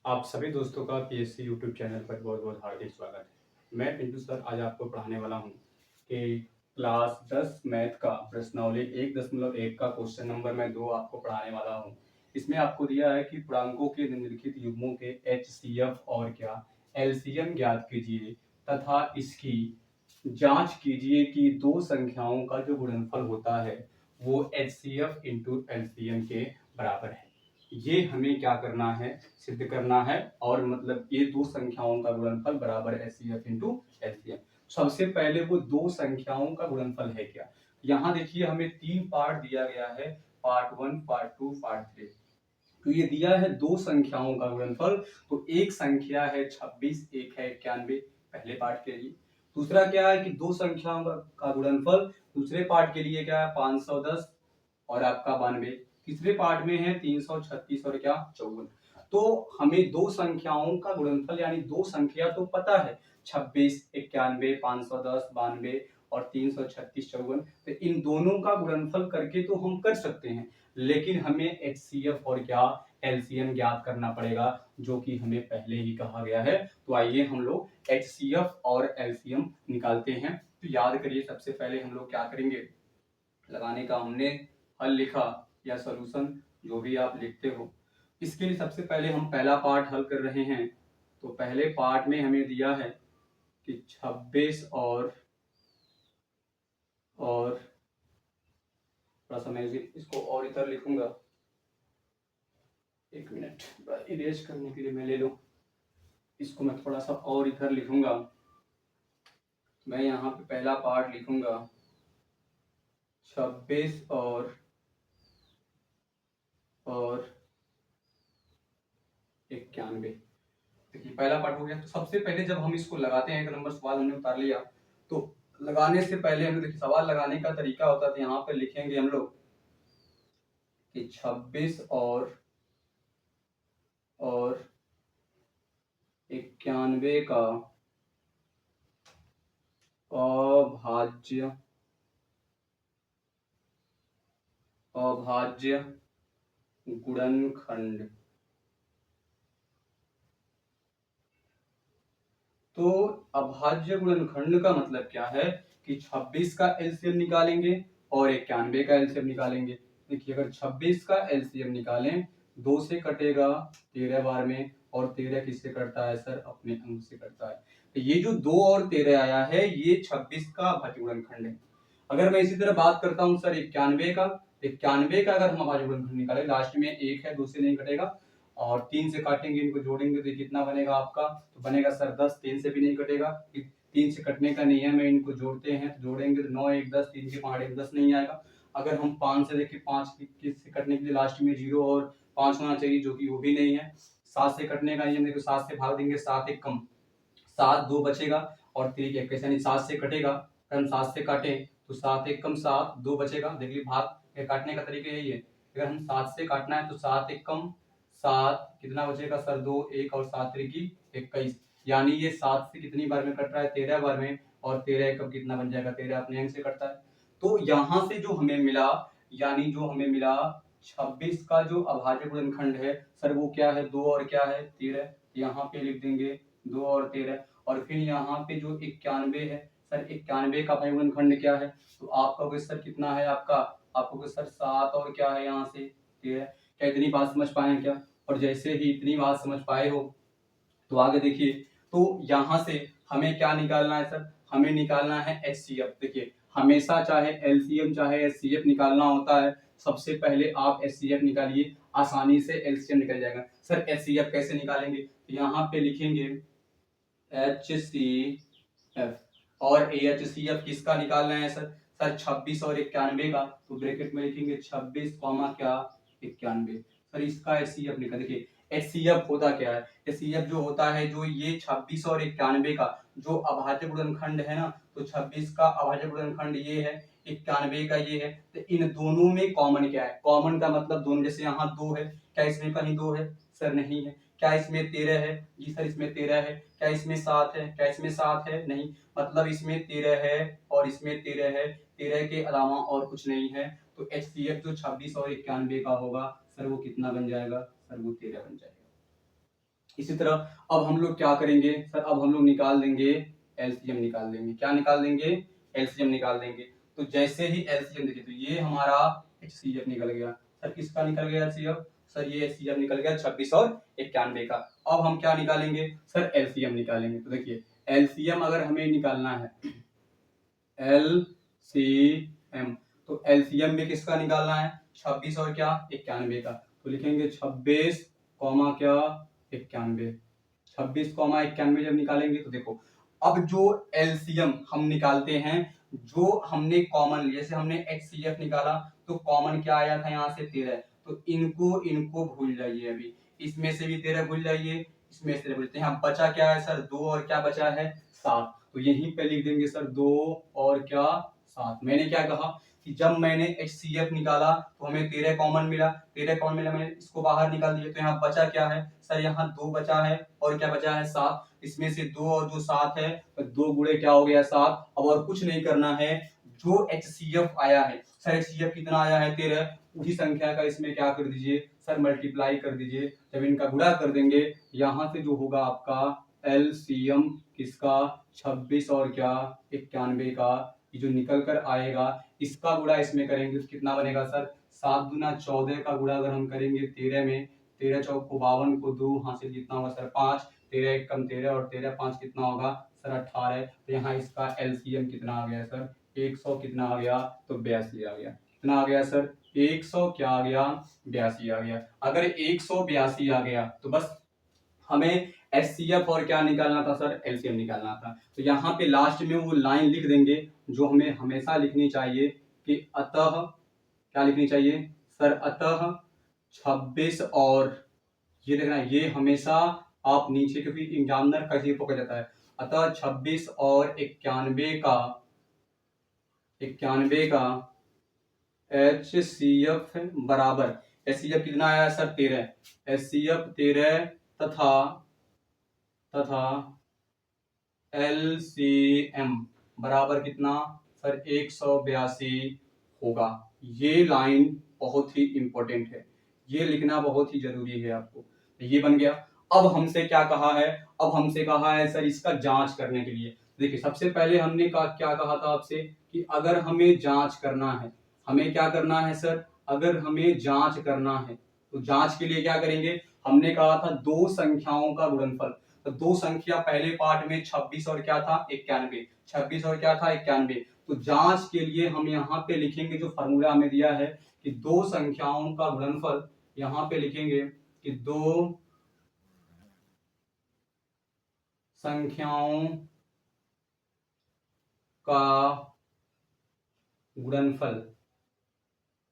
आप सभी दोस्तों का पीएससी यूट्यूब चैनल पर बहुत बहुत हार्दिक स्वागत है। मैं पिंटू सर आज आपको पढ़ाने वाला हूँ कि क्लास 10 मैथ का प्रश्नावली 1.1 का क्वेश्चन नंबर मैं 2 आपको पढ़ाने वाला हूँ। इसमें आपको दिया है कि पूर्णांकों के निम्नलिखित युग्मों के एचसीएफ और क्या एलसीएम ज्ञात कीजिए तथा इसकी जांच कीजिए कि दो संख्याओं का जो गुणनफल होता है वो एचसीएफ इंटू एलसीएम के बराबर है। ये हमें क्या करना है, सिद्ध करना है। और मतलब ये दो संख्याओं का गुणनफल बराबर है एचसीएफ इंटू एलसीएम। सबसे पहले वो दो संख्याओं का गुणनफल है क्या। यहाँ देखिए हमें 3 पार्ट दिया गया है, पार्ट 1, पार्ट 2, पार्ट 3। तो ये दिया है दो संख्याओं का गुणनफल। तो एक संख्या है 26, एक है 91, पहले पार्ट के लिए। दूसरा क्या है कि दो संख्याओं का गुणनफल दूसरे पार्ट के लिए क्या है 510 और आपका 92। तीसरे पार्ट में है 336 और क्या 54। तो हमें दो संख्याओं का गुणनफल यानी दो संख्या तो पता है 26, 91, 510, 92 और 336, 54। तो इन दोनों का गुणनफल करके तो हम कर सकते हैं, लेकिन हमें एचसीएफ और क्या एलसीएम ज्ञात करना पड़ेगा, जो कि हमें पहले ही कहा गया है। तो आइए हम लोग एचसीएफ और एलसीएम निकालते हैं। तो याद करिए सबसे पहले हम लोग क्या करेंगे, लगाने का हमने हल लिखा या सॉल्यूशन जो भी आप लिखते हो। इसके लिए सबसे पहले हम पहला पार्ट हल कर रहे हैं। तो पहले पार्ट में हमें दिया है कि 26 और थोड़ा सा मैं इसको और इधर लिखूंगा, एक मिनट इरेज करने के लिए मैं ले लूं। इसको मैं थोड़ा सा और इधर लिखूंगा। मैं यहाँ पे पहला पार्ट लिखूंगा 26 और 91। देखिए पहला पार्ट हो गया। तो सबसे पहले जब हम इसको लगाते हैं, एक नंबर सवाल हमने उतार लिया, तो लगाने से पहले हमें देखिए सवाल लगाने का तरीका होता है। तो यहाँ पे लिखेंगे हम लोग कि 26 और 91 का अभाज्य अभाज्य गुणनखंड। तो अभाज्य गुणनखंड का मतलब क्या है कि 26 का एलसीएम निकालेंगे और 91 का एलसीएम निकालेंगे। देखिए अगर 26 का एलसीएम निकालें, 2 से कटेगा 13 बार में, और 13 किससे कटता है सर, अपने अंक से कटता है। तो ये जो 2 और 13 आया है ये 26 का अभाज्य गुणनखंड है। अगर मैं इसी तरह बात करता हूँ सर 91 का, 91 का अगर हम अभाज्य गुणनखंड निकाले, लास्ट में एक है, 2 से नहीं कटेगा और 3 से काटेंगे, इनको जोड़ेंगे तो कितना बनेगा आपका, तो बनेगा सर 10। 3 से भी नहीं कटेगा, 3 से कटने का नियम है, इनको जोड़ते हैं तो जोड़ेंगे तो 9 1 10, 3 के पहाड़े 10 नहीं आएगा। अगर हम 5 से देखिए, 5 से कटने के लिए लास्ट में 0 और 5 होना चाहिए, जो कि वो भी नहीं है। 7 से कटने का नियम देखो, 7 से भाग देंगे 7 एक कम 7, 2 बचेगा और 3 एक कैसे, यानी 7 से कटेगा। अगर हम 7 से काटें तो 7 एक कम 7, 2 बचेगा। देखिए भाग काटने का तरीका यही है, अगर हम 7 से काटना है तो 7 एक कम 7, कितना बचेगा सर 2 1 और 7 3 21, यानी ये 7 से कितनी बार में कट रहा है, 13 बार में, और 13 एक कम कितना बन जाएगा, 13 अपने अंक से कटता है। तो यहाँ से जो हमें मिला, यानी जो हमें मिला 26 का जो अभाज्य गुणनखंड है सर वो क्या है, 2 और क्या है 13। यहाँ पे लिख देंगे 2 और 13। और फिर यहाँ पे जो 91 है सर, 91 का अभाज्य गुणनखंड क्या है, तो आपका सर कितना है, आपको सर 7 और क्या है यहाँ से 13। क्या इतनी बात समझ पाए क्या। और जैसे ही इतनी बात समझ पाए हो तो आगे देखिए, तो यहाँ से हमें क्या निकालना है सर, हमें निकालना है एचसीएफ। देखिए हमेशा चाहे एलसीएम चाहे एचसीएफ निकालना होता है, सबसे पहले आप एचसीएफ निकालिए, आसानी से एलसीएम निकल जाएगा। सर एचसीएफ कैसे निकालेंगे, तो यहाँ पे लिखेंगे HCF, और एचसीएफ किसका निकालना है सर, 26 और 91 का, तो ब्रैकेट में लिखेंगे 26 कॉमा क्या 91। सर इसका एचसीएफ निकाल, देखिए एचसीएफ होता क्या है, एचसीएफ जो होता है, जो ये 26 और 91 का जो अभाज्य गुणनखंड है ना, तो 26 का अभाज्य गुणनखंड ये है, 91 का ये है, तो इन दोनों में कॉमन क्या है, कॉमन का मतलब दोनों, जैसे यहाँ 2 है, क्या इसमें कहीं 2 है, सर नहीं है। क्या इसमें 13 है, जी सर इसमें 13 है। क्या इसमें 7 है, क्या इसमें 7 है, नहीं, मतलब इसमें 13 है और इसमें 13 है, 13 के अलावा और कुछ नहीं है। तो एचसीएफ जो 26 और 91 का होगा सर वो कितना बन जाएगा, सर वो 13 बन जाएगा। इसी तरह अब हम लोग क्या करेंगे सर, अब हम लोग निकाल देंगे एलसीएम, निकाल देंगे, क्या निकाल देंगे, एलसीएम निकाल देंगे। तो जैसे ही एलसीएम देखिए तो ये हमारा एचसीएफ निकल गया सर, किसका निकल गया एचसीएफ, सर ये एचसीएफ निकल गया 26 और 91 का। अब हम क्या निकालेंगे सर, एलसीएम निकालेंगे। तो देखिए एलसीएम अगर हमें निकालना है, एलसीएम, तो एलसीएम में किसका निकालना है, 26 और क्या 91 का। तो लिखेंगे 26 कॉमा क्या 91, 26 कॉमा 91 जब निकालेंगे तो देखो अब जो एलसीएम हम निकालते हैं, जो हमने कॉमन, जैसे हमने एचसीएफ निकाला तो कॉमन क्या आया था यहाँ से 13, तो इनको इनको भूल जाइए, अभी इसमें से भी 13 भूल जाइए, इसमें से भूलते हैं। अब बचा क्या है सर, 2 और क्या बचा है 7, तो यहीं पे लिख देंगे सर 2 और क्या 7। मैंने क्या कहा कि जब मैंने HCF निकाला तो हमें 13 कॉमन मिला, 13 कॉमन मिला, मैंने इसको बाहर निकाल दिया, तो यहाँ बचा क्या है सर, यहाँ 2 बचा है और क्या बचा है 7, इसमें से 2 और जो 7 है तो 2 गुणे क्या हो गया 7। अब और कुछ नहीं करना है, जो HCF आया है सर, HCF कितना आया है 13, उसी संख्या का इसमें क्या कर दीजिए सर, मल्टीप्लाई कर दीजिए। जब इनका गुणा कर देंगे यहाँ से जो होगा आपका एलसीएम किसका 26 और क्या 91 का, ये जो निकल कर आएगा इसका गुणा इसमें करेंगे तो कितना बनेगा सर, 7 दूना 14 का गुणा अगर हम करेंगे 13 में, 13 चौक को 52 को 2 हासिल कितना होगा सर 5, 13 एक कम 13 और 13 5 कितना होगा सर 18। तो यहाँ इसका एलसीएम कितना आ गया सर, 100 कितना आ गया, तो 82 आ गया। कितना आ गया सर, 100 क्या आ गया 82 आ गया। अगर 182 आ गया तो बस हमें एचसीएफ और क्या निकालना था सर, एलसीएम निकालना था। तो यहाँ पे लास्ट में वो लाइन लिख देंगे जो हमें हमेशा लिखनी चाहिए कि अतः, क्या लिखनी चाहिए सर, अतः 26 और ये देखना, ये हमेशा आप नीचे, क्योंकि एग्जामिनर का ये पकड़ जाता है, अतः 26 और 91 का HCF बराबर, HCF कितना आया सर 13, HCF 13 तथा LCM बराबर कितना सर 182 होगा। ये लाइन बहुत ही इंपॉर्टेंट है, ये लिखना बहुत ही जरूरी है आपको। ये बन गया। अब हमसे क्या कहा है, अब हमसे कहा है सर इसका जांच करने के लिए। देखिए सबसे पहले हमने क्या कहा था आपसे कि अगर हमें जांच करना है, हमें क्या करना है सर, अगर हमें जांच करना है तो जांच के लिए क्या करेंगे, हमने कहा था दो संख्याओं का गुणनफल। तो दो संख्या पहले पार्ट में 26 और क्या था 91, 26 और क्या था 91। तो जांच के लिए हम यहाँ पे लिखेंगे जो फॉर्मूला हमें दिया है कि दो संख्याओं का गुणनफल, यहाँ पे लिखेंगे कि दो संख्याओं का गुणनफल,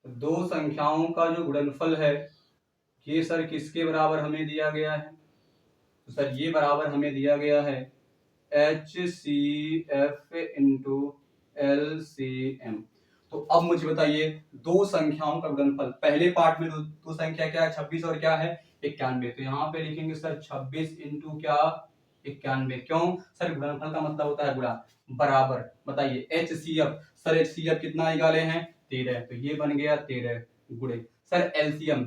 दो संख्याओं का जो गुणनफल है ये सर किसके बराबर हमें दिया गया है, तो सर ये बराबर हमें दिया गया है HCF इंटू LCM। तो अब मुझे बताइए दो संख्याओं का गुणनफल, पहले पार्ट में दो संख्या क्या है 26 और क्या है 91, तो यहाँ पे लिखेंगे सर 26 इंटू क्या 91। क्यों सर, गुणनफल का मतलब होता है गुणा, बराबर। बताइए HCF, सर HCF कितना निकाले हैं 13, तो ये बन गया 13 गुणे सर LCM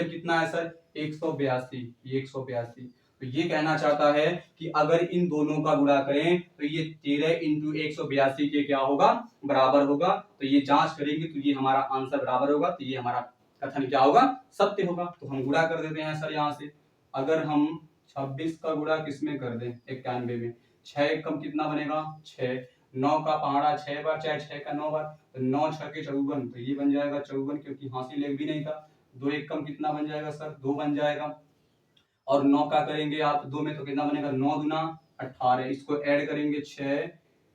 कितना है सर 182, 182। तो ये कहना चाहता है कि अगर इन दोनों का गुणा करें तो ये 13 इंटू 182 के क्या होगा बराबर होगा। तो ये जांच करेंगे तो ये हमारा आंसर बराबर होगा, तो ये हमारा कथन क्या होगा सत्य होगा। तो हम गुणा कर देते हैं सर यहाँ से, अगर हम 26 का गुणा किसमें कर दें 91 में, 6 कम कितना बनेगा 6, 9 का पहाड़ा 6 बार चाहे 6 का 9 बार, तो 9 6 के 54, तो ये बन जाएगा 54 क्योंकि हासिल एक भी नहीं था। 2 एक कम कितना बन जाएगा सर 2 बन जाएगा, और 9 का करेंगे आप 2 में तो कितना बनेगा 9 दूना 18, इसको ऐड करेंगे 6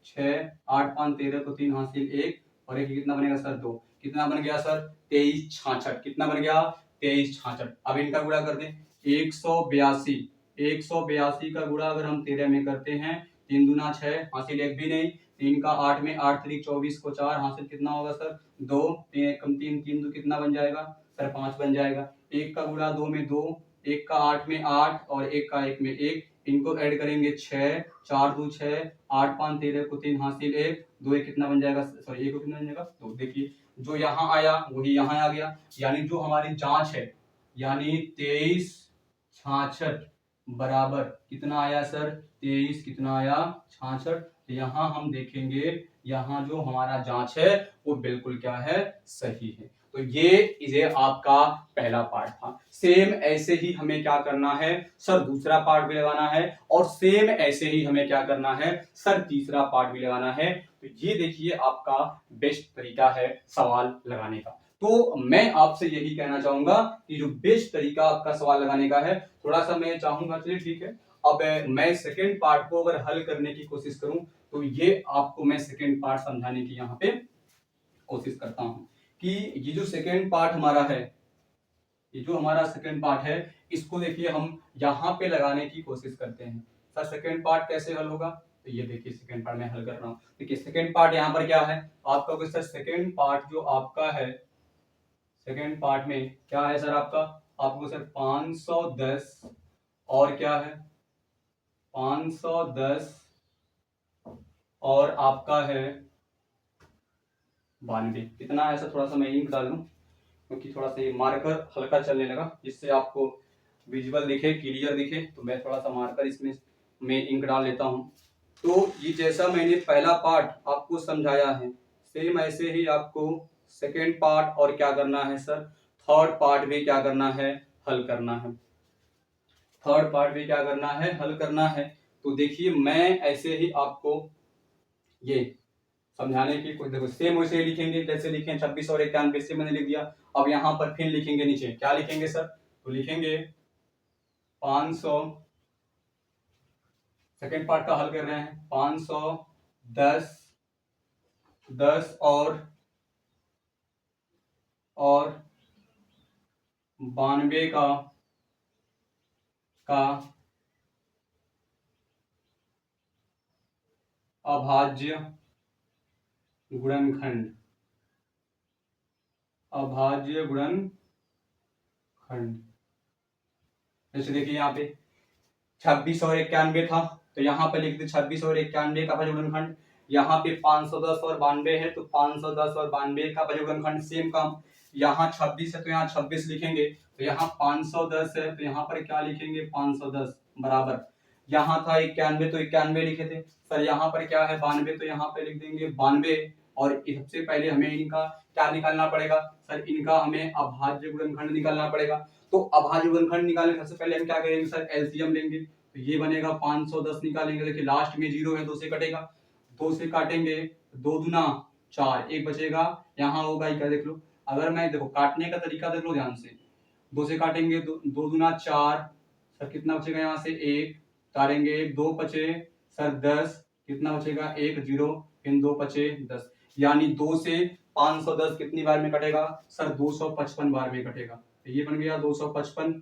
6 8 5 13 को 3 हासिल 1 और एक कितना बनेगा सर 2, कितना बन गया सर 23 66, कितना बन गया 23 66। अब इनका गुणा कर दें 182, 182 का गुणा अगर हम 13 में करते हैं 3 दूना 6 हासिल एक भी नहीं, 3 का 8 में 8 3 24 को 4 हासिल कितना होगा सर 2, 3 एक कम 3 3 2 कितना बन जाएगा सर 5 बन जाएगा। 1 का गुणा 2 में 2, 1 का 8 में 8 और 1 का 1 में 1, इनको ऐड करेंगे 6 4 2 6 8 5 13 को 3 हासिल 1 2 एक कितना बन जाएगा सॉरी 1 कितना बन जाएगा। तो देखिए जो यहाँ आया वही यहाँ आ गया, यानी जो हमारी जांच है यानी 23 66 बराबर कितना आया सर 23, कितना आया 66। यहाँ हम देखेंगे यहाँ जो हमारा जांच है वो बिल्कुल क्या है सही है। तो ये आपका पहला पार्ट था। सेम ऐसे ही हमें क्या करना है सर दूसरा पार्ट भी लगाना है, और सेम ऐसे ही हमें क्या करना है सर तीसरा पार्ट भी लगाना है। तो ये देखिए आपका बेस्ट तरीका है सवाल लगाने का। तो मैं आपसे यही कहना चाहूंगा कि जो बेस्ट तरीका आपका सवाल लगाने का है, थोड़ा सा मैं चाहूंगा, चलिए ठीक है, अब मैं सेकेंड पार्ट को अगर हल करने की कोशिश करूं तो ये आपको मैं सेकेंड पार्ट समझाने की यहाँ पे कोशिश करता हूं कि ये जो सेकेंड पार्ट हमारा है, ये जो हमारा सेकेंड पार्ट है, इसको देखिए हम यहाँ पे लगाने की कोशिश करते हैं। सर सेकेंड पार्ट कैसे हल होगा, तो ये देखिए सेकेंड पार्ट में हल कर रहा हूँ। देखिए सेकेंड पार्ट यहाँ पर क्या है आपका, कोई सर सेकेंड पार्ट जो आपका है, सेकेंड पार्ट में क्या है सर आपका, आपको सर 510 और क्या है 510 और आपका है 92। कितना है सर, थोड़ा सा मैं इंक डाल लूं क्योंकि थोड़ा सा ये मार्कर हल्का चलने लगा, जिससे आपको विजुअल दिखे, क्लियर दिखे। तो मैं थोड़ा सा मार्कर इसमें मैं इंक डाल लेता हूं। तो ये जैसा मैंने पहला पार्ट आपको समझाया है, सेम ऐसे ही आपको सेकेंड पार्ट और क्या करना है सर थर्ड पार्ट भी क्या करना है हल करना है। थर्ड पार्ट भी क्या करना है हल करना है। तो देखिए मैं ऐसे ही आपको ये समझाने की कुछ, देखो सेम वैसे ही लिखेंगे जैसे लिखे 26 और 91 से मैंने लिख दिया। अब यहाँ पर फिर लिखेंगे, नीचे क्या लिखेंगे सर, तो लिखेंगे 500, सेकेंड पार्ट का हल कर रहे हैं, 510 10 और 92 का अभाज्य गुणनखंड, अभाज्य गुणनखंड। जैसे देखिए यहाँ पे 26 और 91 था, तो यहाँ पे लिख दे 26 और 91 का अभाज्य गुणनखंड। यहाँ पे 510 और 92 है, तो 510 और 92 का अभाज्य गुणनखंड सेम काम। यहाँ 26 है तो यहाँ 26 लिखेंगे, तो यहाँ 510 है तो यहाँ पर क्या लिखेंगे 510 बराबर, यहाँ था 91 तो 91 लिखे थे सर, यहाँ पर क्या है 92 तो यहाँ पे लिख देंगे 92। और सबसे पहले हमें इनका क्या निकालना पड़ेगा सर, इनका हमें अभाज्य गुणनखंड निकालना पड़ेगा। तो अभाज्य गुणनखंड निकालने सबसे पहले हम क्या करेंगे सर एलसीएम लेंगे, तो ये बनेगा 510 निकालेंगे, देखिए लास्ट में 0 है 2 से कटेगा, 2 से काटेंगे 2 दूना 4, एक बचेगा, यहाँ होगा क्या देख लो, अगर मैं देखो काटने का तरीका देख लो ध्यान से, 2 से काटेंगे 2 दूना 4 सर, कितना बचेगा यहाँ से 1, तारेंगे 2 बचे सर 10, कितना बचेगा 1 0, इन 2 बचे 10, यानी 2 से 510 कितनी बार में कटेगा सर 255 बार में कटेगा। तो ये बन गया 255।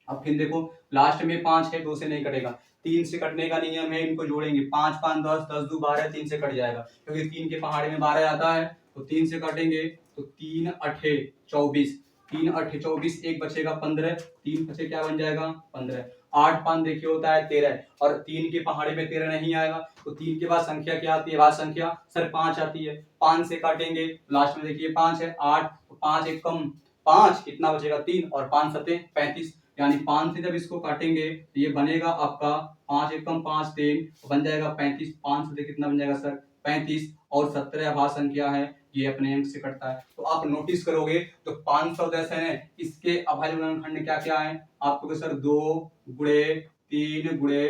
अब फिर देखो लास्ट में 5 है, 2 से नहीं कटेगा, 3 से कटने का नियम है, इनको जोड़ेंगे 5 5 10 10 2 12, 3 से कट जाएगा क्योंकि 3 के पहाड़े में 12 आता है, तो 3 से काटेंगे तो 3 8 24, 3 8 24, एक बचेगा 15, 3 बचे क्या बन जाएगा 15, 8 5 देखिए होता है 13, और 3 के पहाड़े में 13 नहीं आएगा, तो 3 के बाद संख्या क्या आती है, बाद संख्या सर 5 आती है, 5 से काटेंगे लास्ट में देखिए 5 है 8, तो 5 एक कम 5, कितना बचेगा 3, और 5 सते 35, यानी 5 से जब इसको काटेंगे तो ये बनेगा आपका 5 एकम 5 3, तो बन जाएगा 35, 5 से कितना बन जाएगा सर 35, और 17 अभाज्य संख्या है, ये अपने अंक से कटता है। तो आप नोटिस करोगे तो 510 है, इसके अभाज्य गुणनखंड क्या क्या है आपको सर 2 गुणे 3 गुणे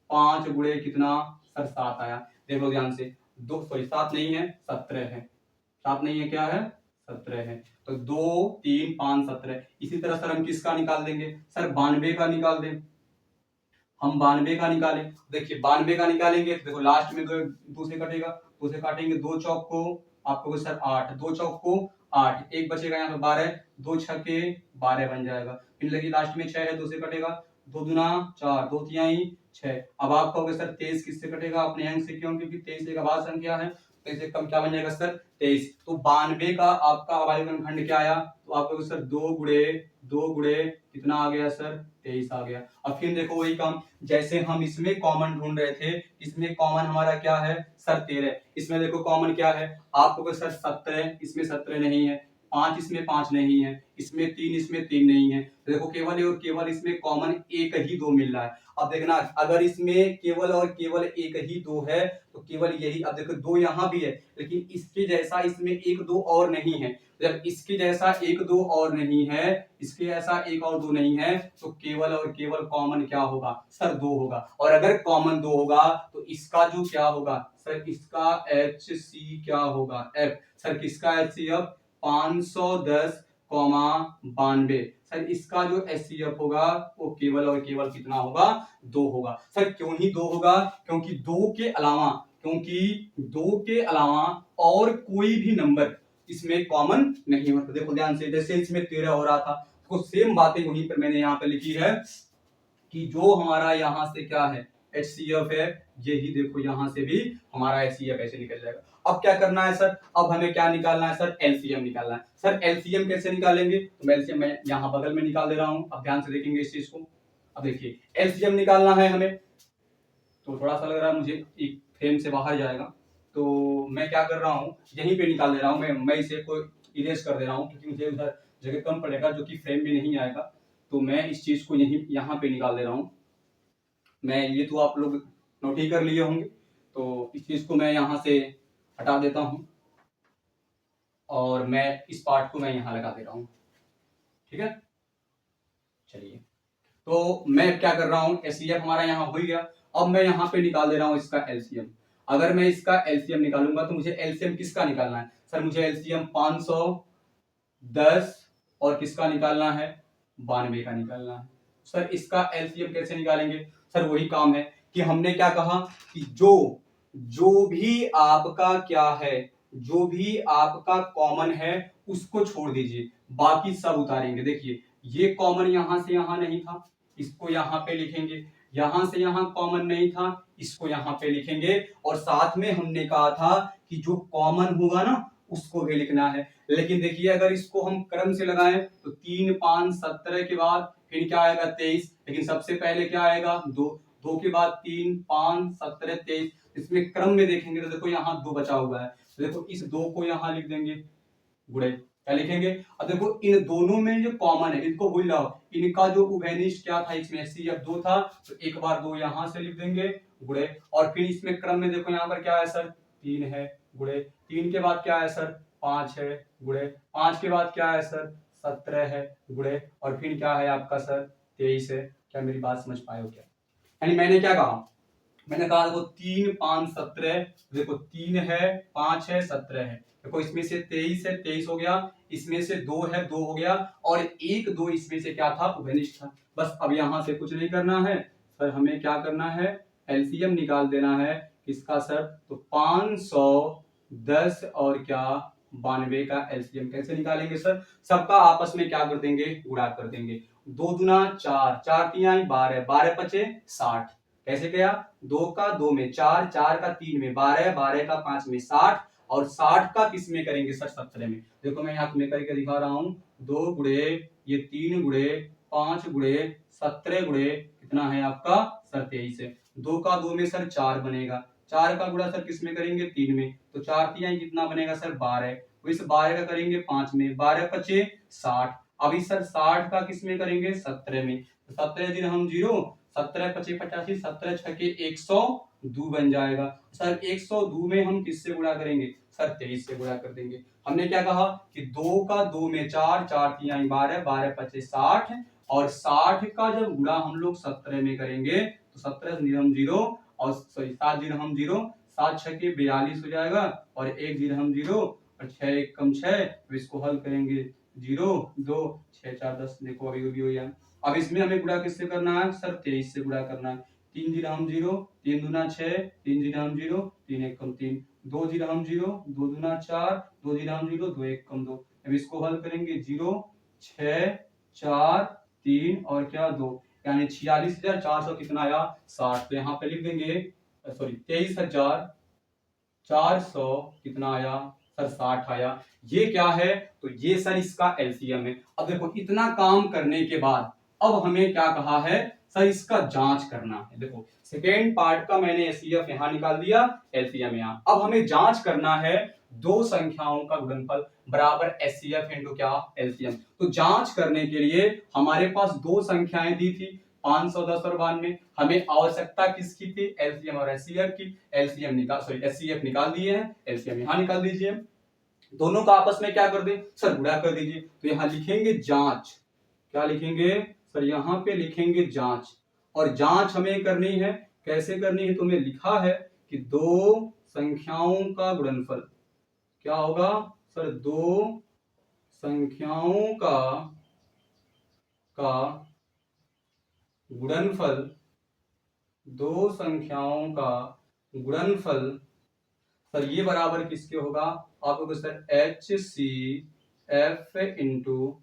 5 गुणे कितना सर 7 आया, देखो ध्यान से, 2 सॉरी 7 नहीं है 17 है, 7 नहीं है क्या है 17 है, तो 2 3 5 17। इसी तरह सर हम किसका निकाल देंगे सर 92 का निकाल दें, हम 92 का निकालें, देखिए 92 का निकालेंगे तो देखो लास्ट में 2 से कटेगा, 2 से काटेंगे 2 चौक को आपको सर 8, 2 चौक को 8, एक बचेगा यहाँ पे 12, 2 छक्के 12 बन जाएगा, फिर लगी लास्ट में 6 है 2 से कटेगा, 2 दूना 4, 2 तिहाई 6। अब आप कहोगे सर 23 किससे कटेगा, अपने अंक से, क्यों, क्योंकि 23 एक अभाज्य संख्या है, तो इसे कम क्या बन जाएगा सर 23। तो 92 का आपका अभाज्य गुणनखंड क्या आया, तो आपको सर 2 गुणे कितना आ गया सर 23 आ गया। अब फिर देखो वही काम, जैसे हम इसमें कॉमन ढूंढ रहे थे, इसमें कॉमन हमारा क्या है सर 13, इसमें देखो कॉमन क्या है आपको सर 17, इसमें 17 नहीं है, 5 इसमें 5 नहीं है, इसमें 3 इसमें 3 नहीं है, तो देखो केवल और केवल इसमें कॉमन एक ही 2 मिल रहा है। अब देखना अगर इसमें केवल और केवल एक ही 2 है तो केवल यही, अब देखो 2 यहाँ भी है लेकिन इसके जैसा इसमें 1 2 और नहीं है, जब इसके जैसा 1 2 और नहीं है, इसके जैसा 1 और 2 नहीं है तो केवल और केवल कॉमन क्या होगा सर 2 होगा। और अगर कॉमन 2 होगा तो इसका जो क्या होगा सर, इसका HC क्या होगा F, सर किसका HCF 510,92, सर इसका जो HCF होगा वो केवल और केवल कितना होगा 2 होगा। सर क्यों ही 2 होगा, क्योंकि 2 के अलावा और कोई भी नंबर इसमें कॉमन नहीं होता। देखो ध्यान से, जैसे इसमें 13 हो रहा था तो सेम बातें वहीं पर मैंने यहाँ पे लिखी है कि जो हमारा यहाँ से क्या है HCF है, यही देखो यहाँ से भी हमारा HCF ऐसे निकल जाएगा। अब क्या करना है सर, अब हमें क्या निकालना है सर, LCM निकालना है। सर LCM कैसे निकालेंगे, तो मैं LCM मैं यहाँ बगल में निकाल दे रहा हूँ, अब ध्यान से देखेंगे इस चीज को। अब देखिए LCM निकालना है हमें, तो थोड़ा सा लग रहा है मुझे एक फ्रेम से बाहर जाएगा, तो मैं क्या कर रहा हूँ यहीं पे निकाल दे रहा हूँ, मैं इसे कोई इरेज कर दे रहा हूँ क्योंकि मुझे उधर जगह कम पड़ेगा जो कि फ्रेम में नहीं आएगा, तो मैं इस चीज को यहीं यहाँ पे निकाल दे रहा हूँ। मैं ये तो आप लोग नोट ही कर लिए होंगे, तो इस चीज को मैं यहाँ से हटा देता हूँ और मैं इस पार्ट को मैं यहाँ लगा दे रहा हूँ, ठीक है। चलिए, तो मैं क्या कर रहा हूँ, HCF हमारा यहाँ हो गया, अब मैं यहाँ पे निकाल दे रहा हूँ इसका LCM। अगर मैं इसका LCM निकालूंगा तो मुझे LCM किसका निकालना है सर, मुझे LCM 510 और किसका निकालना है 92 का निकालना है। सर इसका LCM कैसे निकालेंगे, सर वही काम है कि हमने क्या कहा कि जो भी आपका क्या है, जो भी आपका कॉमन है उसको छोड़ दीजिए, बाकी सब उतारेंगे। देखिए ये कॉमन यहां से यहां नहीं था, इसको यहाँ पे लिखेंगे, यहां से यहां कॉमन नहीं था, इसको यहाँ पे लिखेंगे, और साथ में हमने कहा था कि जो कॉमन होगा ना उसको भी लिखना है। लेकिन देखिए अगर इसको हम क्रम से लगाएं तो 3 5 17 के बाद फिर क्या आएगा 23, लेकिन सबसे पहले क्या आएगा 2, 2 के बाद 3 5 17 23, इसमें क्रम में देखेंगे तो देखो यहाँ 2 बचा हुआ है, तो देखो इस 2 को यहाँ लिख देंगे गुणे, क्या लिखेंगे। अब देखो इन दोनों में जो कॉमन है इनको भूल जाओ, इनका जो उभयनिष्ठ क्या था इसमें HCF 2 था, तो एक बार 2 यहां से लिख देंगे गुणे, और फिर इसमें क्रम में देखो यहाँ पर क्या है सर 3 है गुणे, 3 के बाद क्या है सर 5 है गुणे, 5 के बाद क्या है सर 17 है गुणे, और फिर क्या है आपका सर 23 है। क्या मेरी बात समझ पाए हो क्या, यानी मैंने क्या कहा, मैंने कहा देखो 3 5 17, देखो 3 है 5 है 17 है, देखो इसमें से 23 है 23 हो गया, इसमें से 2 है 2 हो गया, और 1 2 इसमें से क्या था उभयनिष्ठ था। बस अब यहां से कुछ नहीं करना है सर, हमें क्या करना है LCM निकाल देना है किसका सर, तो 510 और क्या 92 का LCM कैसे निकालेंगे सर, सबका आपस में क्या कर देंगे गुणा कर देंगे, 2 दूना 4, 4 तिहाई 12, 12 पचे 60, कैसे गया 2 का 2 में 4, 4 का 3 में 12, 12 का 5 में 60, और 60 का किस में करेंगे सर 17 में। देखो मैं यहाँ तुम्हें करके दिखा रहा हूँ, 2 गुणे ये 3 गुणे 5 गुणे 17 गुणे कितना है आपका सर 23 है, 2 का 2 में सर 4 बनेगा, 4 का गुणा सर किस में करेंगे 3 में, तो 4 तिहाई कितना बनेगा सर 12, तो इस 12 का करेंगे 5 में, 12 पचे 60, अभी सर 60 का किस में करेंगे 17 में, 17 दिन हम 0, 17 पचे 85, 17 छके 102 बन जाएगा। सर 102 में हम किससे गुणा करेंगे सर 23 से गुणा कर देंगे। हमने क्या कहा कि 2 का 2 में 4, 4 तिहाई 12, 12 पचे 60, और 60 का जब गुणा हम लोग 17 में करेंगे तो 17 दिन 0, और सॉरी 7 दिन 0, 7 छके 42 हो जाएगा, और 1 दिन 0, और 6 1 कम 6, तो इसको हल करेंगे 0 2 6 4 10, देखो अभी भी हो गया। अब इसमें हमें गुणा किससे करना है सर 23 से गुणा करना है, 3 जीरो 0, 3 दूना 6, 3 जीरो 0, 3 1 कम 3, 2 जीरो 0, 2 दूना 4, 2 जीरो 0, 2 1 कम 2, अब इसको हल करेंगे 0 6 4 3 और क्या 2, यानी 46,400 कितना आया 60, तो यहाँ पे लिख देंगे सॉरी 23,400 कितना आया सर 60 आया। ये क्या है, तो ये सर इसका LCM है। अब देखो इतना काम करने के बाद अब हमें क्या कहा है सर, इसका जांच करना है। देखो सेकेंड पार्ट का मैंने HCF यहाँ निकाल दिया, LCM यहाँ, अब हमें जांच करना है दो संख्याओं का गुणनफल बराबर एचसीएफ इंटू क्या एलसीएम। तो जांच करने के लिए हमारे पास दो संख्याएं दी थी 510 और 92। हमें आवश्यकता किसकी थी? एलसीएम और एचसीएफ की। एलसीएम निकाल सॉरी एचसीएफ निकाल दिए हैं, एलसीएम यहां निकाल दीजिए। दोनों का आपस में क्या कर दें सर? गुणा कर दीजिए। तो यहां लिखेंगे जांच। क्या लिखेंगे सर? यहां पे लिखेंगे जांच। और जांच हमें करनी है, कैसे करनी है? तो मैं लिखा है कि दो संख्याओं का गुणनफल क्या होगा सर? दो संख्याओं का गुणनफल, दो संख्याओं का गुणनफल सर ये बराबर किसके होगा? आपको sir H C F into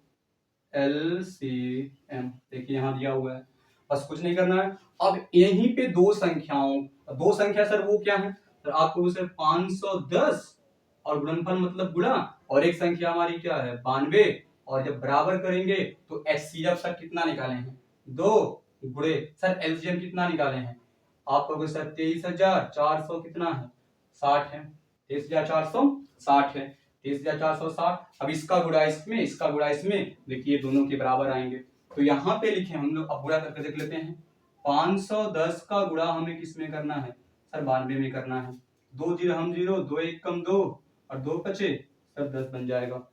L C M. देखिए यहां दिया हुआ है, बस कुछ नहीं करना है। अब यहीं पे दो संख्या सर वो क्या है? सर आपको सर 510 और गुणनफल मतलब गुणा, और एक संख्या हमारी क्या है? 92। और जब बराबर करेंगे तो एचसीएफ सर कितना निकाले हैं? 2 गुणे सर एलसीएम कितना निकाले हैं? आपको सर 23,400 कितना है? 60 है। 23,460 है। 23,460। अब इसका गुणा इसमें, इसका गुणा इसमें, देखिए दोनों के बराबर आएंगे। तो यहाँ पे लिखे हम लोग, अब गुणा करके देख लेते हैं। 510 का गुणा हमें किस में करना है सर? 92 में करना है। 2 जीरो हम जीरो, 2 एक कम 2 और 2 बचे सर 10 बन जाएगा।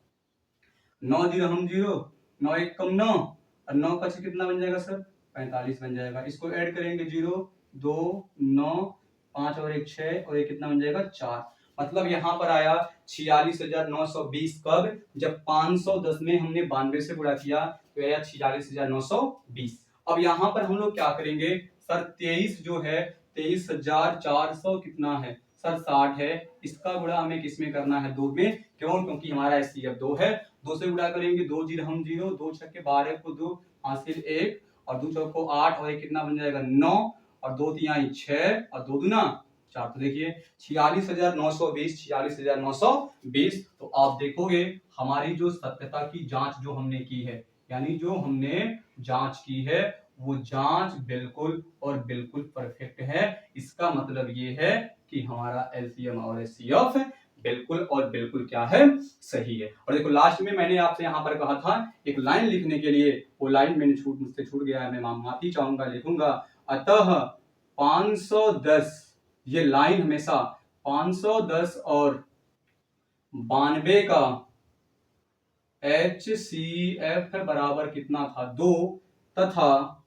9 जीरो हम जीरो, 9 एक कम 9 और 9 बचे कितना बन जाएगा सर? 45 बन जाएगा। इसको ऐड करेंगे 0 2 9 5 और 1 6 और ये कितना बन जाएगा? 4। मतलब यहाँ पर आया 46,920। कब? जब 510 में हमने 92 से गुणा किया तो आया 46,920। अब यहाँ पर हम लोग क्या करेंगे सर? 23 जो है 23,400 कितना है सर? 60 है। इसका गुणा हमें किसमें करना है? 2 में। क्यों? क्योंकि हमारा एचसीएफ 2 है। 2 से गुणा करेंगे, 2 जीरो हम जीरो, 2 छक्के 12 को 2 हासिल 1 और 2 चौको 8 और 1 कितना बन जाएगा? 9 और 2 तिहाई 6 और 2 दूना 4। तो देखिए 46,920, 46,920। तो आप देखोगे हमारी जो सत्यता की जांच जो हमने की है, यानी जो हमने जांच की है वो जांच बिल्कुल और बिल्कुल परफेक्ट है। इसका मतलब ये है कि हमारा एलसीएम और एचसीएफ बिल्कुल और बिल्कुल क्या है? सही है। और देखो लास्ट में मैंने आपसे यहाँ पर कहा था एक लाइन लिखने के लिए, वो लाइन मुझसे छूट गया है, मैं माफी चाहूंगा, लिखूंगा अतः 510, ये लाइन हमेशा 510 और 92 का HCF बराबर कितना था? 2 तथा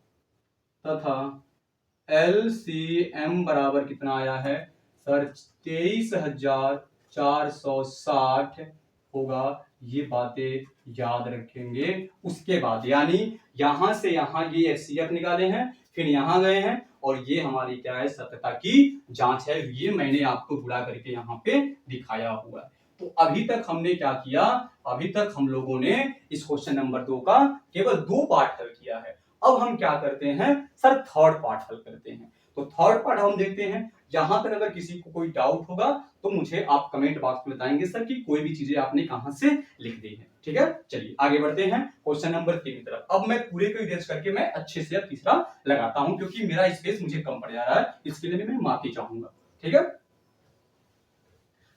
LCM बराबर कितना आया है सर? 23,460 होगा। ये बातें याद रखेंगे। उसके बाद यानी यहां से यहां ये एचसीएफ निकाले हैं, फिर यहां गए हैं और ये हमारी क्या है? सत्यता की जांच है। ये मैंने आपको गुणा करके यहाँ पे दिखाया हुआ है। तो अभी तक हमने क्या किया? अभी तक हम लोगों ने इस क्वेश्चन नंबर 2 का केवल 2 पार्ट हल किया है। अब हम क्या करते हैं सर? थर्ड पार्ट हल करते हैं। तो थर्ड पार्ट हम देखते हैं। यहां पर अगर किसी को कोई डाउट होगा तो मुझे आप कमेंट बॉक्स में बताएंगे सर कि कोई भी चीजें आपने कहां से लिख दी है। ठीक है, चलिए आगे बढ़ते हैं क्वेश्चन नंबर 3 की तरफ। अब मैं पूरे को इरेज करके मैं अच्छे से अब तीसरा लगाता हूं, क्योंकि मेरा स्पेस मुझे कम पड़ जा रहा है, इसके लिए मैं माफी चाहूंगा। ठीक है,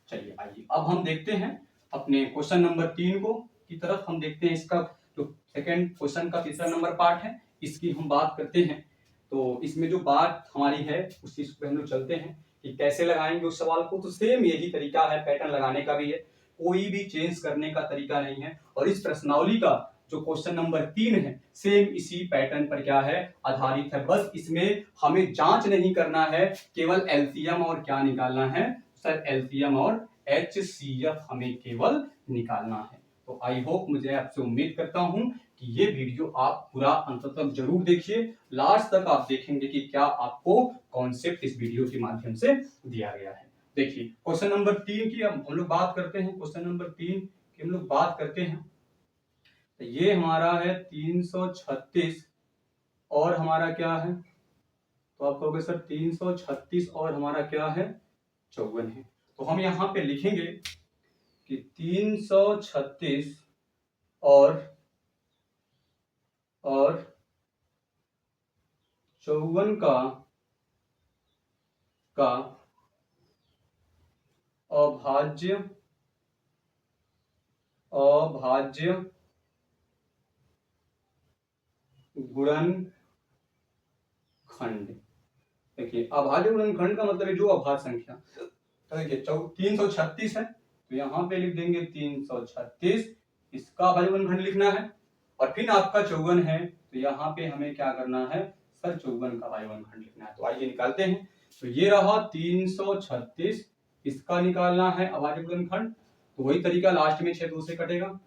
चलिए आइए अब हम देखते हैं अपने क्वेश्चन नंबर 3 को की तरफ। हम देखते हैं इसका जो सेकंड क्वेश्चन का तीसरा नंबर पार्ट है, इसकी हम बात करते हैं। तो इसमें जो बात हमारी है उस चीज पे हम लोग चलते हैं कि कैसे लगाएंगे उस सवाल को। तो सेम यही तरीका है, पैटर्न लगाने का भी है, कोई भी चेंज करने का तरीका नहीं है। और इस प्रश्नावली का जो क्वेश्चन नंबर 3 है सेम इसी पैटर्न पर क्या है? आधारित है। बस इसमें हमें जांच नहीं करना है, केवल एलसीएम और क्या निकालना है सर? एलसीएम और एचसीएफ हमें केवल निकालना है। तो आई होप, मुझे आपसे उम्मीद करता हूं कि ये वीडियो आप पूरा अंत तक जरूर देखिए। लास्ट तक आप देखेंगे कि क्या आपको कॉन्सेप्ट इस वीडियो के माध्यम से दिया गया है। देखिए क्वेश्चन नंबर 3 की हम लोग बात करते हैं। क्वेश्चन नंबर 3 की हम लोग बात करते हैं। तो ये हमारा है 336 और हमारा क्या है? तो आप कहोगे सर 336 और हमारा क्या है? 54 है। तो हम यहां पे लिखेंगे कि 336 और 54 का अभाज्य अभाज्य गुणनखंड। देखिए अभाज्य गुणनखंड का मतलब है जो अभाज्य संख्या, तो देखिए 336 है तो यहाँ पे लिख देंगे 336, इसका अभाज्य गुणनखंड लिखना है। और फिर आपका 54 है तो यहाँ पे हमें क्या करना है सर, 54 का अभाज्य गुणनखंड लिखना है। तो आइए निकालते हैं। तो ये रहा 336, इसका निकालना है अभाज्य गुणनखंड। तो वही तरीका, लास्ट में 6 2 से कटेगा,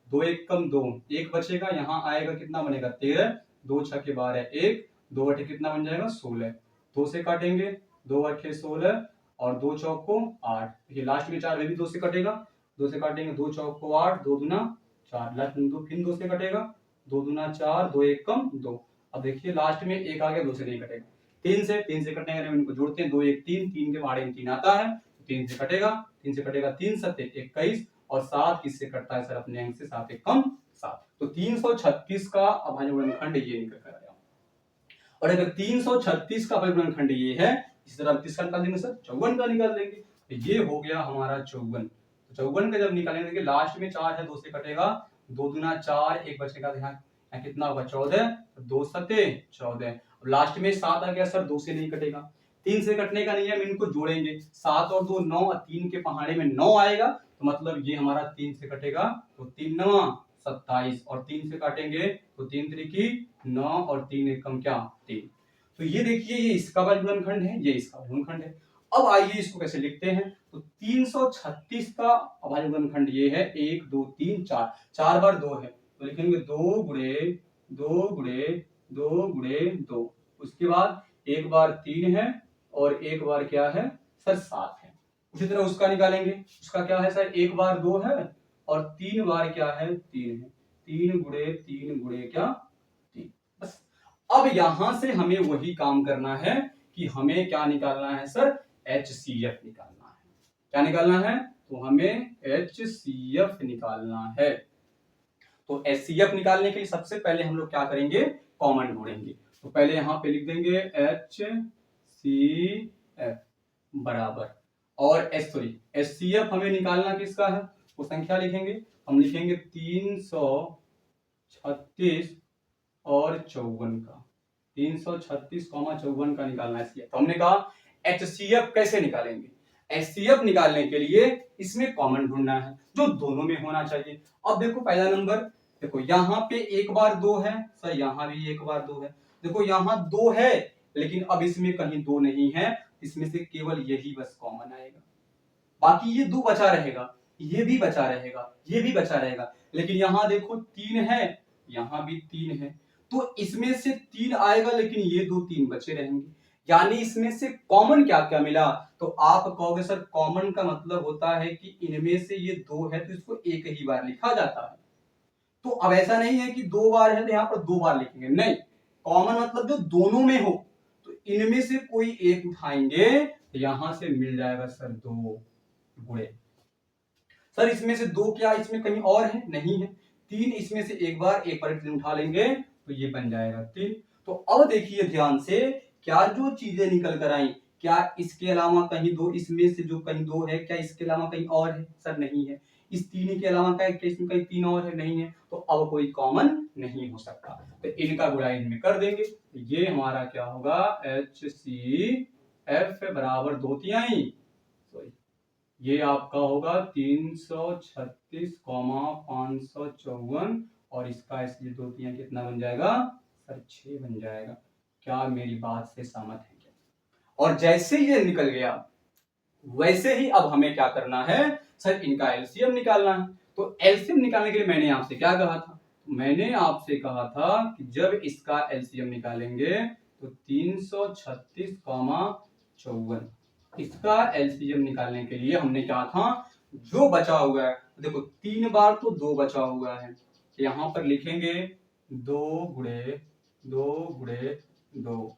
2 एक कम 2, 1 बचेगा, यहाँ आएगा कितना बनेगा 13, 2 6 के 12, 1, 2 बटे कितना बन जाएगा 16, 2 से काटेंगे, 2 अठे 16 और 2 चौक को 8, ये लास्ट में 4 भी 2 से कटेगा, 2 से काटेंगे, 2 चौक को 8, 2 दूना 4, लास्ट में 2 फिर 2 से कटेगा, 2 दूना 4, 2 एक कम 2। अब देखिए लास्ट में 1 आ गया, 2 से नहीं कटेगा, 3 से कटने के इनको जोड़ते हैं, 2 1 3, 3 के बारे में 3 आता है, 3 से कटेगा, 3 से कटेगा 3 7 21 और 7 किससे कटता है सर, अपने अंक से, 7 एक कम 7। तो 336 का अभाज्य गुणनखंड ये निकल कर आया। और अगर 336 का अभाज्य गुणनखंड ये है, इस तरह किसका निकाल देंगे सर, 54 का निकाल देंगे। तो ये हो गया हमारा 54। तो 54 का जब निकालेंगे, देखिए लास्ट में 4 है, 2 से कटेगा, 2 दूना 4, 1 बचेगा, यहाँ कितना होगा 14, 2 सते 14, लास्ट में 7 आ गया सर, 2 से नहीं कटेगा, 3 से कटने का नहीं है, हम इनको जोड़ेंगे, 7 और 2 9 और 3 के पहाड़े में 9 आएगा, तो मतलब ये हमारा 3 से कटेगा, तो 3 9 27 और 3 से काटेंगे तो 3 त्रिकी 9 और 3 एकम क्या 3। तो ये देखिए ये इसका अभाज्य गुणनखंड है, ये इसका गुणनखंड है। अब आइए इसको कैसे लिखते हैं। तो 336 का अभाज्य गुणनखंड ये है 1 2 3 4, 4 बार 2 है तो लिखेंगे 2 गुणे 2 गुणे 2 गुणे 2, उसके बाद 1 बार 3 है और 1 बार क्या है सर 7 है। उसी तरह उसका निकालेंगे, उसका क्या है सर, 1 बार 2 है और 3 बार क्या है 3 है, 3 गुणे क्या 3। बस अब यहां से हमें वही काम करना है कि हमें क्या निकालना है सर, HCF निकालना है। क्या निकालना है, तो हमें HCF निकालना है। तो HCF निकालने के लिए सबसे पहले हम लोग क्या करेंगे, कॉमन ढूंढेंगे। तो पहले यहां पे लिख देंगे HCF बराबर, और HCF हमें निकालना किसका है, वो संख्या लिखेंगे, हम लिखेंगे 336 और 54 का, 336, 54 का निकालना है HCF। तो हमने कहा HCF कैसे निकालेंगे, HCF निकालने के लिए इसमें कॉमन ढूंढना है जो दोनों में होना चाहिए। अब देखो पहला नंबर, देखो यहाँ पे 1 बार 2 है सर, यहाँ भी 1 बार 2 है, देखो यहाँ 2 है लेकिन अब इसमें कहीं 2 नहीं है, इसमें से केवल यही बस कॉमन आएगा, बाकी ये 2 बचा रहेगा, ये भी बचा रहेगा, ये भी बचा रहेगा, लेकिन यहाँ देखो 3 है, यहाँ भी 3 है, तो इसमें से 3 आएगा लेकिन ये 2 3 बचे रहेंगे, यानी इसमें से कॉमन क्या क्या मिला। तो आप कहोगे सर कॉमन का मतलब होता है कि इनमें से ये 2 है तो इसको एक ही बार लिखा जाता है। तो अब ऐसा नहीं है कि 2 बार है तो यहाँ पर 2 बार लिखेंगे, नहीं, कॉमन मतलब जो दोनों में हो, तो इनमें से कोई एक उठाएंगे तो यहां से मिल जाएगा सर 2 गुणे, सर इसमें से 2 क्या इसमें कहीं और है, नहीं है, 3 इसमें से एक बार उठा लेंगे तो ये बन जाएगा 3। तो अब देखिए ध्यान से, क्या जो चीजें निकल कर आई, क्या इसके अलावा कहीं 2, इसमें से जो कहीं 2 है क्या इसके अलावा कहीं और है, सर नहीं है, इस 3 के अलावा क्या इसमें कहीं 3 और है, नहीं है, तो अब कोई कॉमन नहीं हो सकता, तो इनका गुणा इनमें कर देंगे, तो ये हमारा क्या होगा HCF बराबर 2/3, ये आपका होगा 336, 554 और इसका इसलिए 2/3 कितना बन जाएगा सर 6 बन जाएगा। क्या मेरी बात से सहमत है क्या? और जैसे ये निकल गया वैसे ही अब हमें क्या करना है सर, इनका एलसीएम निकालना है। तो एलसीएम निकालने के लिए मैंने आपसे क्या कहा था, मैंने आपसे कहा था कि जब इसका एलसीएम निकालेंगे तो 336, 54, इसका एलसीएम निकालने के लिए हमने क्या था, जो बचा हुआ है, देखो 3 बार तो 2 बचा हुआ है, यहां पर लिखेंगे 2 गुणे 2 गुणे 2,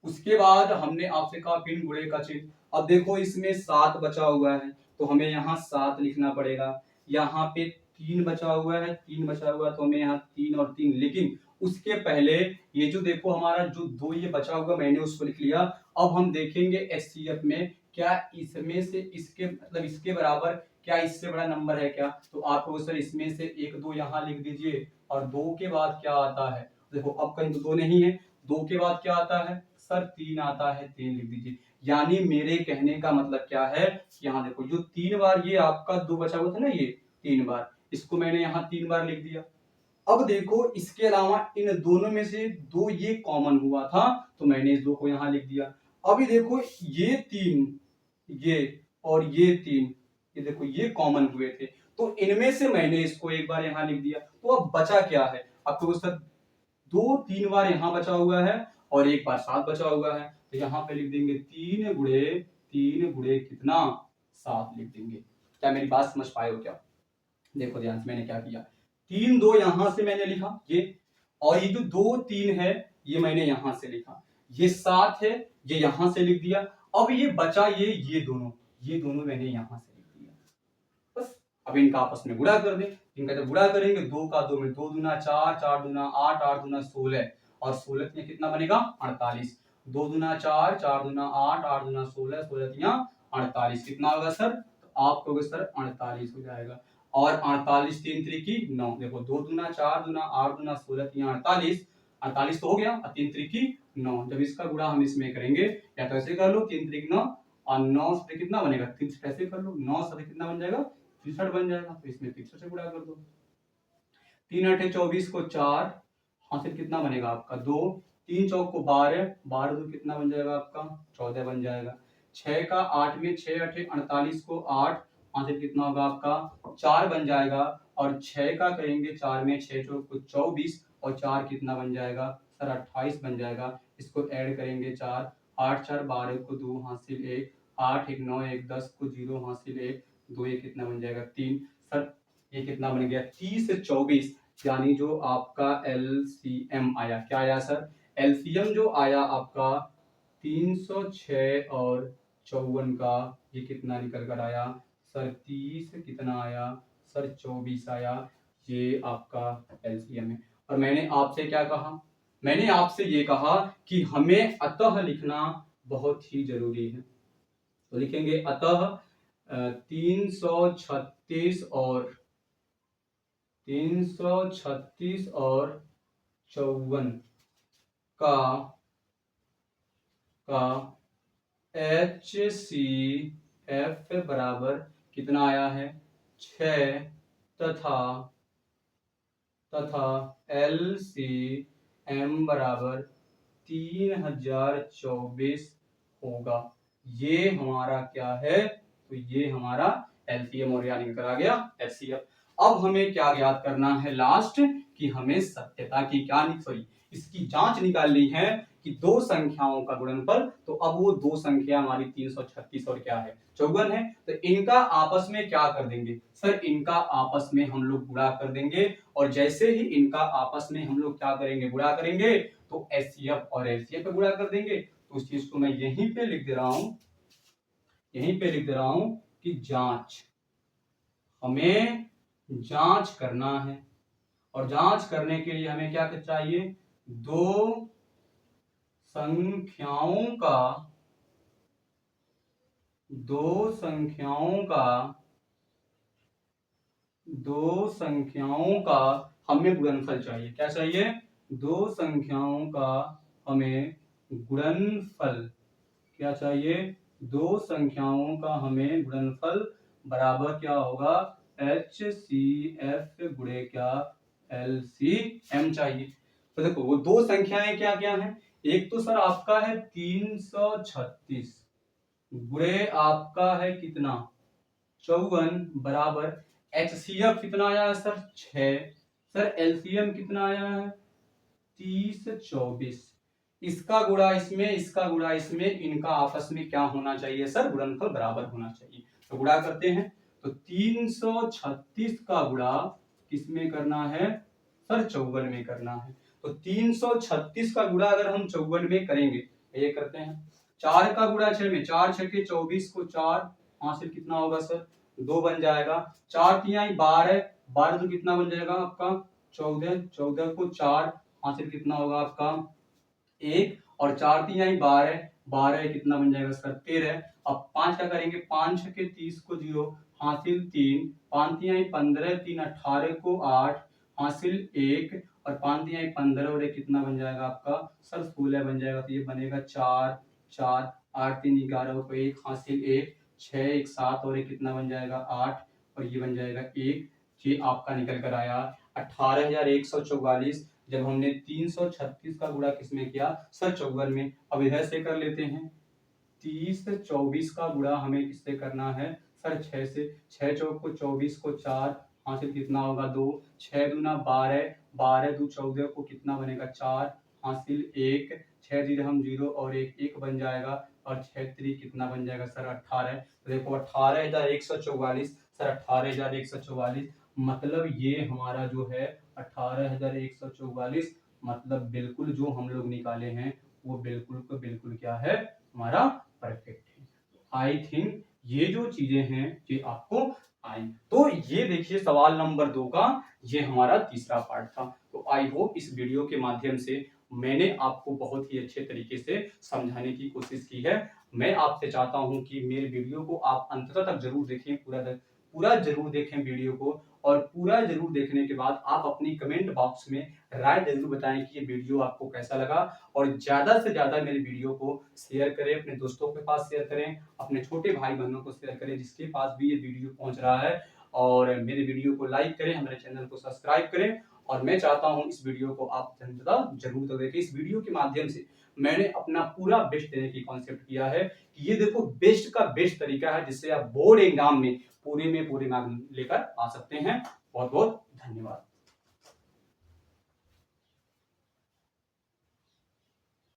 उसके बाद हमने आपसे कहा पिन गुणे का चिन्ह। अब देखो इसमें 7 बचा हुआ है तो हमें यहाँ 7 लिखना पड़ेगा, यहाँ पे 3 बचा हुआ है, 3 बचा हुआ है तो हमें यहाँ 3 और 3, लेकिन उसके पहले ये जो देखो हमारा जो 2 ये बचा हुआ मैंने उसको लिख लिया। अब हम देखेंगे HCF में क्या इसमें से इसके मतलब इसके बराबर क्या इससे बड़ा नंबर है क्या? तो आपको सर इसमें से 1 2 यहाँ लिख दीजिए और 2 के बाद क्या आता है, देखो अब कहीं तो 2 नहीं है, 2 के बाद क्या आता है सर 3 आता है, 3 लिख दीजिए। यानी मेरे कहने का मतलब क्या है, यहाँ देखो जो 3 बार ये आपका 2 बचा हुआ था ना, ये 3 बार, इसको मैंने यहाँ 3 बार लिख दिया। अब देखो इसके अलावा इन दोनों में से 2 ये कॉमन हुआ था तो मैंने इस 2 को यहाँ लिख दिया। अभी देखो ये 3 ये और ये 3 ये देखो ये कॉमन हुए थे तो इनमें से मैंने इसको एक बार यहाँ लिख दिया। तो अब बचा क्या है आपको सर, 2 3 बार यहाँ बचा हुआ है और एक बार 7 बचा हुआ है, तो यहाँ पे लिख देंगे 3 गुणे कितना 7 लिख देंगे। क्या मेरी बात समझ पाए हो क्या? देखो ध्यान से मैंने क्या किया, 3 2 यहां से मैंने लिखा ये, और ये जो 2 3 है ये मैंने यहां से लिखा, ये 7 है ये यहां से लिख दिया। अब ये बचा ये दोनों मैंने यहां से लिख दिया। बस अब इनका आपस में गुणा कर दें। इनका जब गुणा करेंगे 2 का 2 में 2 दूना 4, 4 दूना 8, 8 दूना 16 और 16 में कितना बनेगा 48। 2 दूना 4, 4 दूना 8, 8 दूना 16, 16 48 कितना होगा सर, तो आप कहोगे सर 48 हो जाएगा। और 48 3 त्रिकी 9, देखो 2 दूना 4 दूना 8 दूना 16 48, 48 तो हो गया और 3 त्रिकी 9। जब इसका गुणा हम इसमें करेंगे या तो ऐसे कर लो 3 त्रिक 9 और 9 से कितना बनेगा 3 से कैसे कर लो 9 से कितना बन जाएगा 63 बन जाएगा, तो इसमें 63 से गुणा कर दो। 3 8 24 को 4 हासिल कितना बनेगा आपका 2, 3 चौक को 12, 12 2 कितना बन जाएगा आपका 14 बन जाएगा। 6 का 8 में 6 8 48 को 8 हासिल कितना होगा आपका 4 बन जाएगा। और 6 का करेंगे 4 में 6 चौक को 24 और 4 कितना बन जाएगा सर 28 बन जाएगा। इसको ऐड करेंगे 4 8 4 12 को 2 हासिल 1, 8 1 9 1 10 को 0 हासिल 1, 2 ये कितना बन जाएगा 3। सर ये कितना बन गया 30 से 24, यानी जो आपका एलसीएम आया, क्या आया सर एलसीएम जो आया आपका 306 और 54 का, ये कितना निकल कर आया सर 30 कितना आया सर 24 आया, ये आपका एलसीएम है। और मैंने आपसे क्या कहा, मैंने आपसे ये कहा कि हमें अतः लिखना बहुत ही जरूरी है। तो लिखेंगे अतः 336 और 336 और 54 का HCF बराबर कितना आया है 6 तथा LCM बराबर 3024 होगा। ये हमारा क्या है, तो ये हमारा एलसीएम और यहाँ निकल आ गया एचसीएफ। अब हमें क्या ज्ञात करना है लास्ट, कि हमें सत्यता की क्या सॉरी इसकी जांच निकालनी है कि दो संख्याओं का गुणनफल, तो अब वो दो संख्या हमारी 336 और क्या है 54 है, तो इनका आपस में क्या कर देंगे सर, इनका आपस में हम लोग गुणा कर देंगे। और जैसे ही इनका आपस में हम लोग क्या करेंगे गुणा करेंगे, तो एचसीएफ और एलसीएफ पे गुणा कर देंगे। तो उस चीज को मैं यहीं पे लिख दे रहा हूं, यहीं पे लिख दे रहा हूं कि जांच, हमें जांच करना है। और जांच करने के लिए हमें क्या चाहिए, दो संख्याओं का हमें गुणनफल चाहिए। क्या चाहिए, दो संख्याओं का हमें गुणनफल, क्या चाहिए, दो संख्याओं का हमें गुणनफल बराबर क्या होगा HCF गुणे क्या LCM चाहिए। तो देखो वो दो संख्याएं क्या क्या है, एक तो सर आपका है 336 गुणे आपका है कितना 54 बराबर HCF कितना आया है सर 6, सर LCM कितना आया है 30 24, इसका गुणा इसमें इसका गुणा इसमें, इनका आपस में क्या होना चाहिए सर गुणनफल बराबर होना चाहिए। तो गुणा करते हैं, तो 336 का गुणा किसमें करना है सर 54 में करना है। तो 336 का गुणा अगर हम 54 में करेंगे, ये करते हैं 4 का गुणा 6 में, 4 6 के 24 को 4 हासिल कितना होगा सर 2 बन जाएगा। 4 3 12, 12 तो कितना बन जाएगा आपका 14, 14 को 4 हासिल कितना होगा आपका 1, और 4 3 12, 12 कितना बन जाएगा सर 13। अब 5 का करेंगे, 5 6 के 30 को 0 हासिल 3, 5 तिहाई 15, 3 18 को 8, हासिल 1 और 5 तिहाई 15 और 1 कितना बन जाएगा आपका सर 16 बन जाएगा। तो ये बनेगा 4 4, 8 3 11 को 1, हासिल 1, 6 1 7 और 1 कितना बन जाएगा 8 और ये बन जाएगा 1। ये आपका निकल कर आया 18,144। जब हमने 336 का गुणा किसमें किया सर 54 में। अब इधर से कर लेते हैं 30 से 24 का गुणा हमें किससे करना है सर 6 से। 6 चौक को 24 को 4, हासिल कितना होगा 2, 6 दूना 12, 12 दू 14 को कितना बनेगा 4, हासिल 1, 6 जीरो हम 0 और 1 बन जाएगा और 6 3 कितना बन जाएगा सर 18। तो देखो 18,144 सर 18,144 मतलब ये हमारा जो है 18,144 मतलब बिल्कुल जो हम लोग निकाले हैं वो बिल्कुल को बिल्कुल क्या है हमारा परफेक्ट है। आई थिंक ये जो चीजें हैं ये आपको आई। तो ये देखिए सवाल नंबर 2 का ये हमारा तीसरा पार्ट था। तो आई होप इस वीडियो के माध्यम से मैंने आपको बहुत ही अच्छे तरीके से समझाने की कोशिश की है। मैं आपसे चाहता हूं कि मेरे वीडियो को आप अंत तक जरूर देखें, पूरा जरूर देखें वीडियो को, और पूरा जरूर देखने के बाद आप अपनी कमेंट बॉक्स में राय जरूर बताएं कि ये वीडियो आपको कैसा लगा। और ज्यादा से ज्यादा मेरे वीडियो को शेयर करें, अपने दोस्तों के पास शेयर करें, अपने छोटे भाई बहनों को शेयर करें जिसके पास भी ये वीडियो पहुंच रहा है। और मेरे वीडियो को लाइक करें, हमारे चैनल को सब्सक्राइब करें। और मैं चाहता हूं इस वीडियो को आप जरूर तो देखें। इस वीडियो के माध्यम से मैंने अपना पूरा बेस्ट देने की कॉन्सेप्ट किया है कि ये देखो बेस्ट का बेस्ट तरीका है जिससे आप बोर्ड एग्जाम में पूरे मार्क्स लेकर आ सकते हैं। बहुत बहुत धन्यवाद।